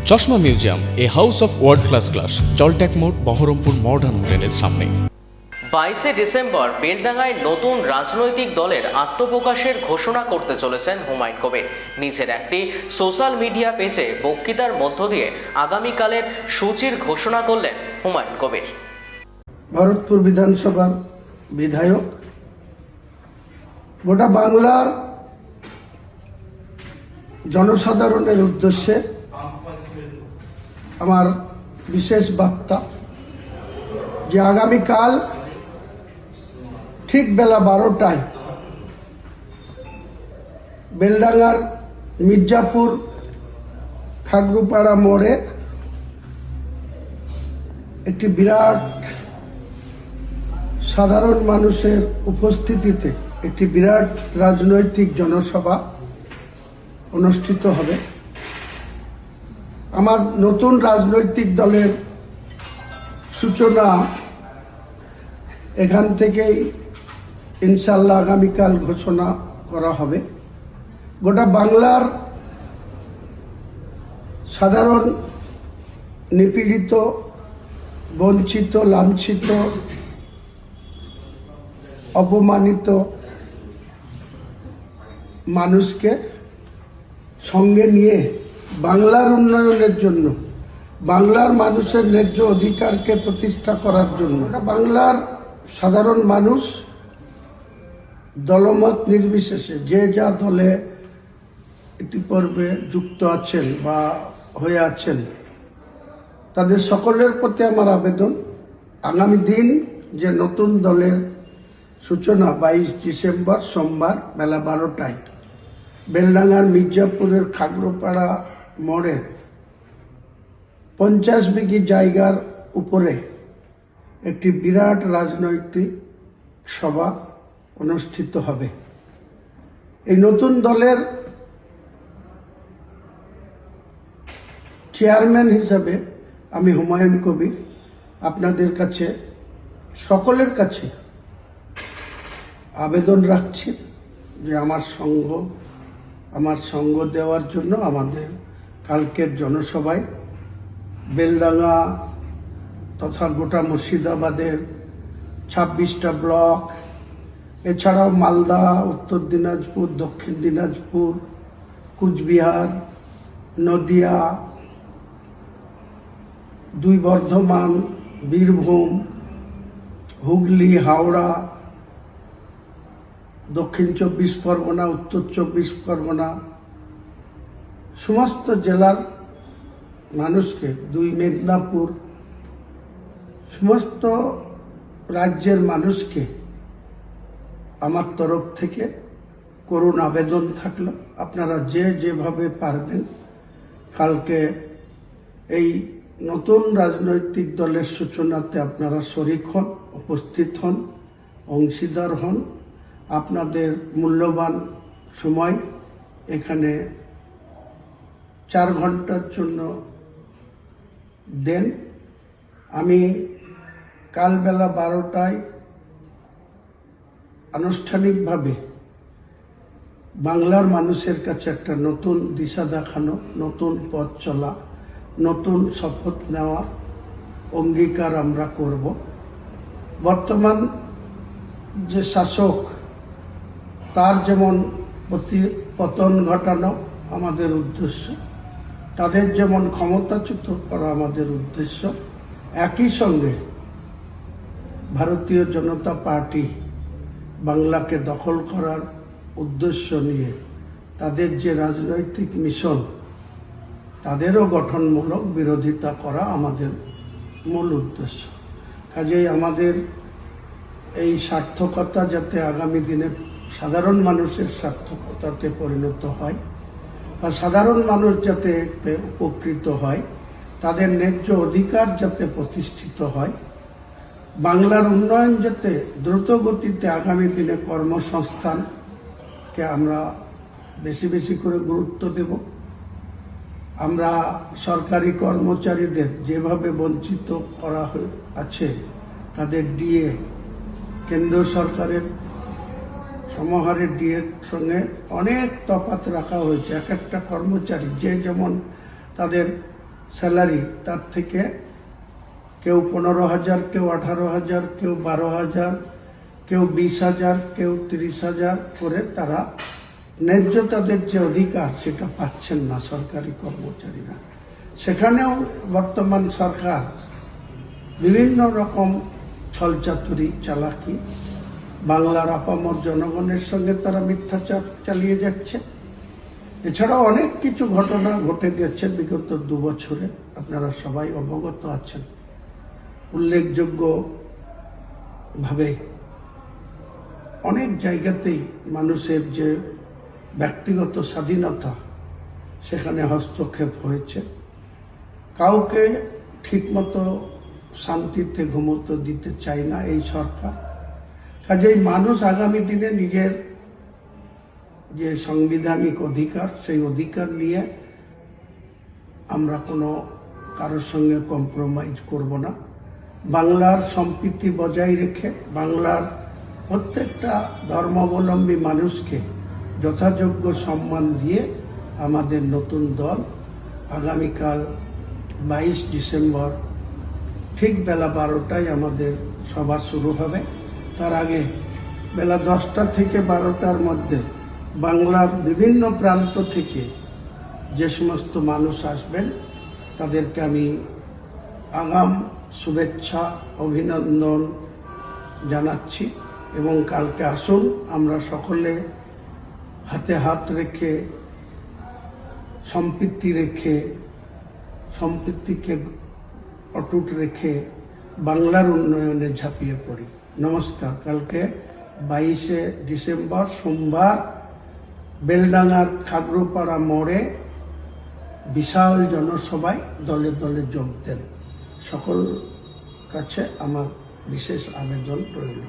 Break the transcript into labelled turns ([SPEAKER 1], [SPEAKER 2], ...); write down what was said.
[SPEAKER 1] চশমা museum, a house of world class, জলট্যাক মোড়, বহরমপুর মডার্ন হোটেলের সামনে।
[SPEAKER 2] 22শে ডিসেম্বর বেলডাঙ্গায় নতুন রাজনৈতিক দলের আত্মপ্রকাশের ঘোষণা করতে চলেছেন হুমায়ুন কবির। নিজের একটি সোশ্যাল মিডিয়া পেজে বক্তৃতার মধ্য দিয়ে আগামীকালের সূচির ঘোষণা করলেন হুমায়ুন কবির।
[SPEAKER 3] ভরতপুর বিধানসভার বিধায়ক, গোটা বাংলার জনসাধারণের উদ্দেশ্যে আমার বিশেষ বার্তা যে আগামীকাল ঠিক বেলা 12টায় বেলডাঙ্গার মির্জাপুর খাগড়ুপাড়া মোড়ে একটি বিরাট সাধারণ মানুষের উপস্থিতিতে একটি বিরাট রাজনৈতিক জনসভা অনুষ্ঠিত হবে। আমার নতুন রাজনৈতিক দলের সূচনা এখান থেকেই ইনশাল্লাহ আগামীকাল ঘোষণা করা হবে। গোটা বাংলার সাধারণ নিপীড়িত, বঞ্চিত, লাঞ্ছিত, অপমানিত মানুষকে সঙ্গে নিয়ে বাংলার উন্নয়নের জন্য, বাংলার মানুষের ন্যায্য অধিকারকে প্রতিষ্ঠা করার জন্য বাংলার সাধারণ মানুষ দলমত নির্বিশেষে যে যা দলে ইতিপূর্বে যুক্ত আছেন বা হয়ে আছেন, তাদের সকলের প্রতি আমার আবেদন, আগামী দিন যে নতুন দলের সূচনা 22 ডিসেম্বর সোমবার বেলা 12টায় বেলডাঙ্গার মির্জাপুরের খাগড়ুপাড়া মোড়ে 50 বিঘি জায়গার উপরে একটি বিরাট রাজনৈতিক সভা অনুষ্ঠিত হবে। এই নতুন দলের চেয়ারম্যান হিসাবে আমি হুমায়ুন কবির আপনাদের কাছে, সকলের কাছে আবেদন রাখছি যে আমার সঙ্গ দেওয়ার জন্য আমাদের কালকের জনসভায় বেলডাঙ্গা তথা গোটা মুর্শিদাবাদের 26টা ব্লক, এছাড়াও মালদা, উত্তর দিনাজপুর, দক্ষিণ দিনাজপুর, কুচবিহার, নদিয়া, 2 বর্ধমান, বীরভূম, হুগলি, হাওড়া, দক্ষিণ 24 পরগনা, উত্তর 24 পরগনা, সমস্ত জেলার মানুষকে, 2 মেদিনীপুর, সমস্ত রাজ্যের মানুষকে আমার তরফ থেকে করুণ আবেদন থাকলো, আপনারা যেভাবে পারবেন কালকে এই নতুন রাজনৈতিক দলের সূচনাতে আপনারা শরিক হন, উপস্থিত হন, অংশীদার হন। আপনাদের মূল্যবান সময় এখানে 4 ঘন্টার জন্য দেন। আমি কাল বেলা 12টায় আনুষ্ঠানিকভাবে বাংলার মানুষের কাছে একটা নতুন দিশা দেখানো, নতুন পথ চলা, নতুন শপথ নেওয়া অঙ্গীকার আমরা করব। বর্তমান যে শাসক, তার যেমন পতন ঘটানো আমাদের উদ্দেশ্য, তাদের যেমন ক্ষমতাচ্যুত করা আমাদের উদ্দেশ্য, একই সঙ্গে ভারতীয় জনতা পার্টি বাংলাকে দখল করার উদ্দেশ্য নিয়ে তাদের যে রাজনৈতিক মিশন, তাদেরও গঠনমূলক বিরোধিতা করা আমাদের মূল উদ্দেশ্য। কাজেই আমাদের এই সার্থকতা যাতে আগামী দিনে সাধারণ মানুষের সার্থকতাতে পরিণত হয় বা সাধারণ মানুষ যাতে এতে উপকৃত হয়, তাদের ন্যায্য অধিকার যাতে প্রতিষ্ঠিত হয়, বাংলার উন্নয়ন যাতে দ্রুত গতিতে আগামী দিনে কর্মসংস্থানকে আমরা বেশি বেশি করে গুরুত্ব দেব। আমরা সরকারি কর্মচারীদের যেভাবে বঞ্চিত করা আছে, তাদের ডিএ কেন্দ্র সরকারের সমাহারে ডিএর সঙ্গে অনেক তফাৎ রাখা হয়েছে। এক একটা কর্মচারী যে যেমন তাদের স্যালারি তার থেকে কেউ 15,000, কেউ 18,000, কেউ 12,000, কেউ 20,000, কেউ 30,000 করে তারা ন্যায্য তাদের যে অধিকার সেটা পাচ্ছেন না সরকারি কর্মচারীরা। সেখানেও বর্তমান সরকার বিভিন্ন রকম ছলচাতুরি চালাকি, বাংলার আপামর জনগণের সঙ্গে তারা মিথ্যাচার চালিয়ে যাচ্ছে। এছাড়াও অনেক কিছু ঘটনা ঘটে গেছে বিগত 2 বছরে, আপনারা সবাই অবগত আছেন। উল্লেখযোগ্যভাবে অনেক জায়গাতেই মানুষের যে ব্যক্তিগত স্বাধীনতা সেখানে হস্তক্ষেপ হয়েছে। কাউকে ঠিকমতো শান্তিতে ঘুমোতে দিতে চায় না এই সরকার। কাজেই মানুষ আগামী দিনে নিজের যে সাংবিধানিক অধিকার সেই অধিকার নিয়ে আমরা কোনো কারোর সঙ্গে কম্প্রোমাইজ করব না। বাংলার সম্প্রীতি বজায় রেখে বাংলার প্রত্যেকটা ধর্মাবলম্বী মানুষকে যথাযোগ্য সম্মান দিয়ে আমাদের নতুন দল আগামীকাল 22 ডিসেম্বর ঠিক বেলা 12টায় আমাদের সভা শুরু হবে। তার আগে বেলা 10টা থেকে 12টার মধ্যে বাংলার বিভিন্ন প্রান্ত থেকে যে সমস্ত মানুষ আসবেন তাদেরকে আমি আগাম শুভেচ্ছা অভিনন্দন জানাচ্ছি। এবং কালকে আসুন আমরা সকলে হাতে হাত রেখে সম্প্রীতিকে অটুট রেখে বাংলার উন্নয়নে ঝাঁপিয়ে পড়ি। নমস্কার। কালকে 22শে ডিসেম্বর সোমবার বেলডাঙ্গার খাগড়ুপাড়া মোড়ে বিশাল জনসভায় দলে দলে যোগ দেন। সকল কাছে আমার বিশেষ আবেদন রইল।